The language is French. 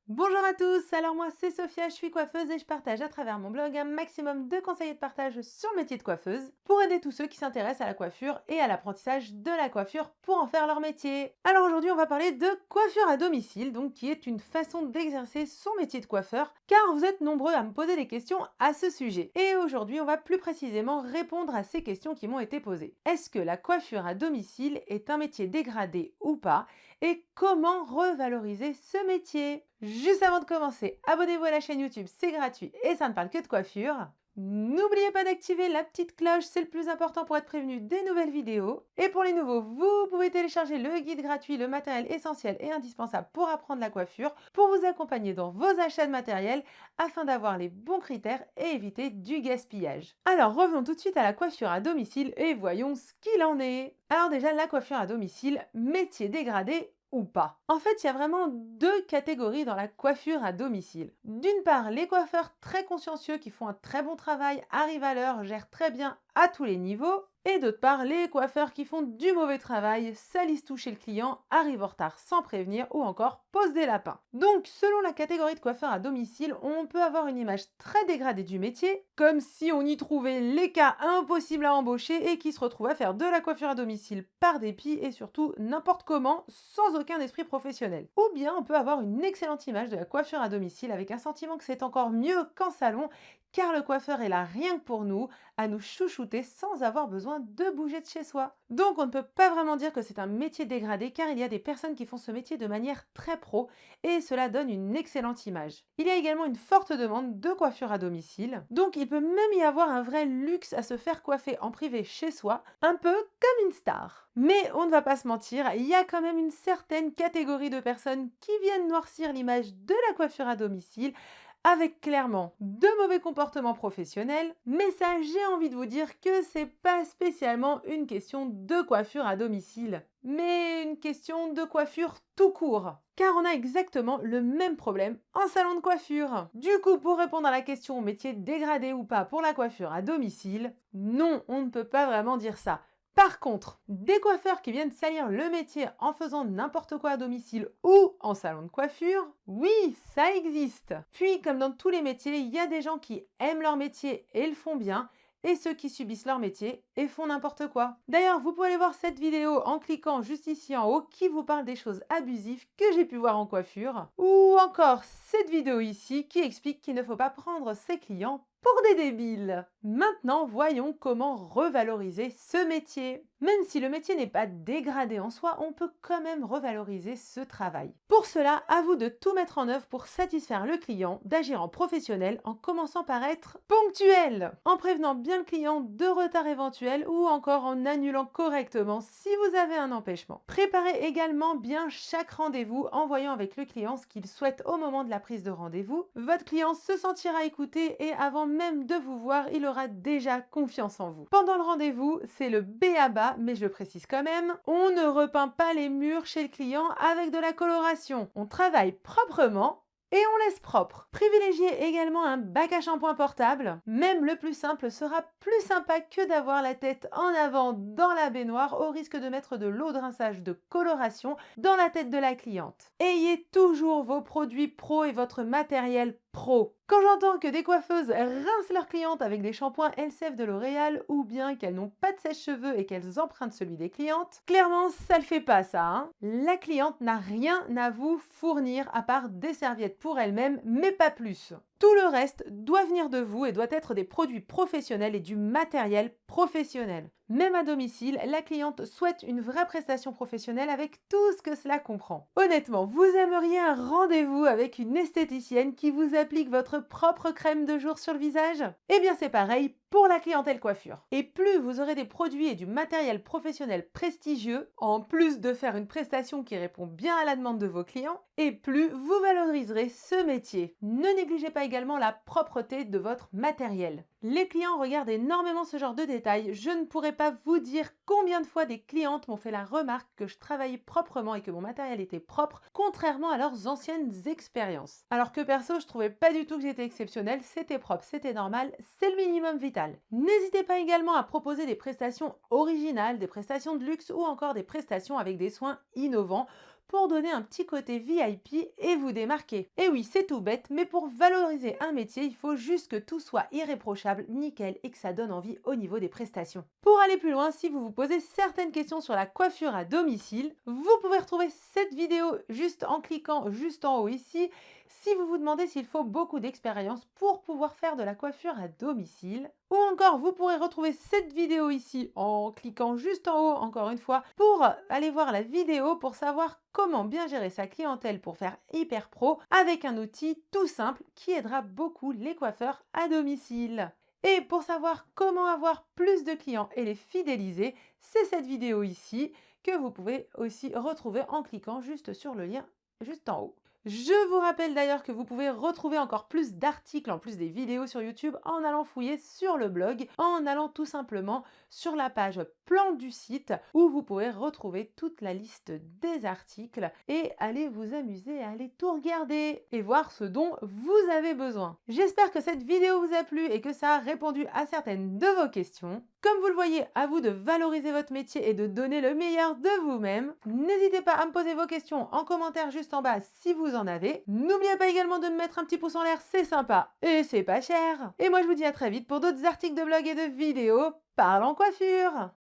Bonjour à tous, alors moi c'est Sophia, je suis coiffeuse et je partage à travers mon blog un maximum de conseils et de partage sur le métier de coiffeuse pour aider tous ceux qui s'intéressent à la coiffure et à l'apprentissage de la coiffure pour en faire leur métier. Alors aujourd'hui on va parler de coiffure à domicile, donc qui est une façon d'exercer son métier de coiffeur, car vous êtes nombreux à me poser des questions à ce sujet. Et aujourd'hui on va plus précisément répondre à ces questions qui m'ont été posées. Est-ce que la coiffure à domicile est un métier dégradé ou pas? Et comment revaloriser ce métier? Juste avant de commencer, abonnez-vous à la chaîne YouTube, c'est gratuit et ça ne parle que de coiffure. N'oubliez pas d'activer la petite cloche, c'est le plus important pour être prévenu des nouvelles vidéos. Et pour les nouveaux, vous pouvez télécharger le guide gratuit, le matériel essentiel et indispensable pour apprendre la coiffure, pour vous accompagner dans vos achats de matériel afin d'avoir les bons critères et éviter du gaspillage. Alors revenons tout de suite à la coiffure à domicile et voyons ce qu'il en est. Alors déjà, la coiffure à domicile, métier dégradé ou pas. En fait, il y a vraiment deux catégories dans la coiffure à domicile. D'une part, les coiffeurs très consciencieux qui font un très bon travail, arrivent à l'heure, gèrent très bien à tous les niveaux. Et d'autre part, les coiffeurs qui font du mauvais travail, salissent tout chez le client, arrivent en retard sans prévenir ou encore posent des lapins. Donc, selon la catégorie de coiffeur à domicile, on peut avoir une image très dégradée du métier, comme si on y trouvait les cas impossibles à embaucher et qui se retrouvent à faire de la coiffure à domicile par dépit et surtout n'importe comment, sans aucun esprit professionnel. Ou bien on peut avoir une excellente image de la coiffure à domicile avec un sentiment que c'est encore mieux qu'en salon, car le coiffeur est là rien que pour nous, à nous chouchouter sans avoir besoin de bouger de chez soi. Donc on ne peut pas vraiment dire que c'est un métier dégradé car il y a des personnes qui font ce métier de manière très pro et cela donne une excellente image. Il y a également une forte demande de coiffure à domicile, donc il peut même y avoir un vrai luxe à se faire coiffer en privé chez soi, un peu comme une star. Mais on ne va pas se mentir, il y a quand même une certaine catégorie de personnes qui viennent noircir l'image de la coiffure à domicile avec clairement de mauvais comportements professionnels, mais ça j'ai envie de vous dire que c'est pas spécialement une question de coiffure à domicile, mais une question de coiffure tout court. Car on a exactement le même problème en salon de coiffure. Du coup, pour répondre à la question métier dégradé ou pas pour la coiffure à domicile, non, on ne peut pas vraiment dire ça. Par contre, des coiffeurs qui viennent salir le métier en faisant n'importe quoi à domicile ou en salon de coiffure, oui, ça existe. Puis, comme dans tous les métiers, il y a des gens qui aiment leur métier et le font bien, et ceux qui subissent leur métier et font n'importe quoi. D'ailleurs, vous pouvez aller voir cette vidéo en cliquant juste ici en haut qui vous parle des choses abusives que j'ai pu voir en coiffure, ou encore cette vidéo ici qui explique qu'il ne faut pas prendre ses clients pour des débiles. Maintenant, voyons comment revaloriser ce métier. Même si le métier n'est pas dégradé en soi, on peut quand même revaloriser ce travail. Pour cela, à vous de tout mettre en œuvre pour satisfaire le client, d'agir en professionnel en commençant par être ponctuel, en prévenant bien le client de retard éventuel ou encore en annulant correctement si vous avez un empêchement. Préparez également bien chaque rendez-vous en voyant avec le client ce qu'il souhaite au moment de la prise de rendez-vous. Votre client se sentira écouté et avant même de vous voir, il aura déjà confiance en vous. Pendant le rendez-vous, c'est le b.a.-ba, mais je le précise quand même, on ne repeint pas les murs chez le client avec de la coloration. On travaille proprement et on laisse propre. Privilégiez également un bac à shampoing portable. Même le plus simple sera plus sympa que d'avoir la tête en avant dans la baignoire au risque de mettre de l'eau de rinçage de coloration dans la tête de la cliente. Ayez toujours vos produits pro et votre matériel pro. Quand j'entends que des coiffeuses rincent leurs clientes avec des shampoings Elseve de L'Oréal ou bien qu'elles n'ont pas de sèche-cheveux et qu'elles empruntent celui des clientes, clairement ça le fait pas ça, hein. La cliente n'a rien à vous fournir à part des serviettes pour elle-même, mais pas plus. Tout le reste doit venir de vous et doit être des produits professionnels et du matériel professionnel. Même à domicile, la cliente souhaite une vraie prestation professionnelle avec tout ce que cela comprend. Honnêtement, vous aimeriez un rendez-vous avec une esthéticienne qui vous applique votre propre crème de jour sur le visage? Eh bien c'est pareil pour la clientèle coiffure. Et plus vous aurez des produits et du matériel professionnel prestigieux, en plus de faire une prestation qui répond bien à la demande de vos clients, et plus vous valoriserez ce métier. Ne négligez pas également la propreté de votre matériel. Les clients regardent énormément ce genre de détails. Je ne pourrais pas vous dire combien de fois des clientes m'ont fait la remarque que je travaillais proprement et que mon matériel était propre, contrairement à leurs anciennes expériences. Alors que perso, je trouvais pas du tout que j'étais exceptionnelle, c'était propre, c'était normal, c'est le minimum vital. N'hésitez pas également à proposer des prestations originales, des prestations de luxe ou encore des prestations avec des soins innovants pour donner un petit côté VIP et vous démarquer. Et oui, c'est tout bête, mais pour valoriser un métier, il faut juste que tout soit irréprochable, nickel et que ça donne envie au niveau des prestations. Pour aller plus loin, si vous vous posez certaines questions sur la coiffure à domicile, vous pouvez retrouver cette vidéo juste en cliquant juste en haut ici. Si vous vous demandez s'il faut beaucoup d'expérience pour pouvoir faire de la coiffure à domicile, ou encore vous pourrez retrouver cette vidéo ici en cliquant juste en haut encore une fois pour aller voir la vidéo pour savoir comment bien gérer sa clientèle pour faire hyper pro avec un outil tout simple qui aidera beaucoup les coiffeurs à domicile. Et pour savoir comment avoir plus de clients et les fidéliser, c'est cette vidéo ici que vous pouvez aussi retrouver en cliquant juste sur le lien juste en haut. Je vous rappelle d'ailleurs que vous pouvez retrouver encore plus d'articles en plus des vidéos sur YouTube en allant fouiller sur le blog, en allant tout simplement sur la page plan du site où vous pouvez retrouver toute la liste des articles et aller vous amuser à aller tout regarder et voir ce dont vous avez besoin. J'espère que cette vidéo vous a plu et que ça a répondu à certaines de vos questions. Comme vous le voyez, à vous de valoriser votre métier et de donner le meilleur de vous-même. N'hésitez pas à me poser vos questions en commentaire juste en bas si vous en avez. N'oubliez pas également de me mettre un petit pouce en l'air, c'est sympa et c'est pas cher. Et moi je vous dis à très vite pour d'autres articles de blog et de vidéos. Parlons coiffure!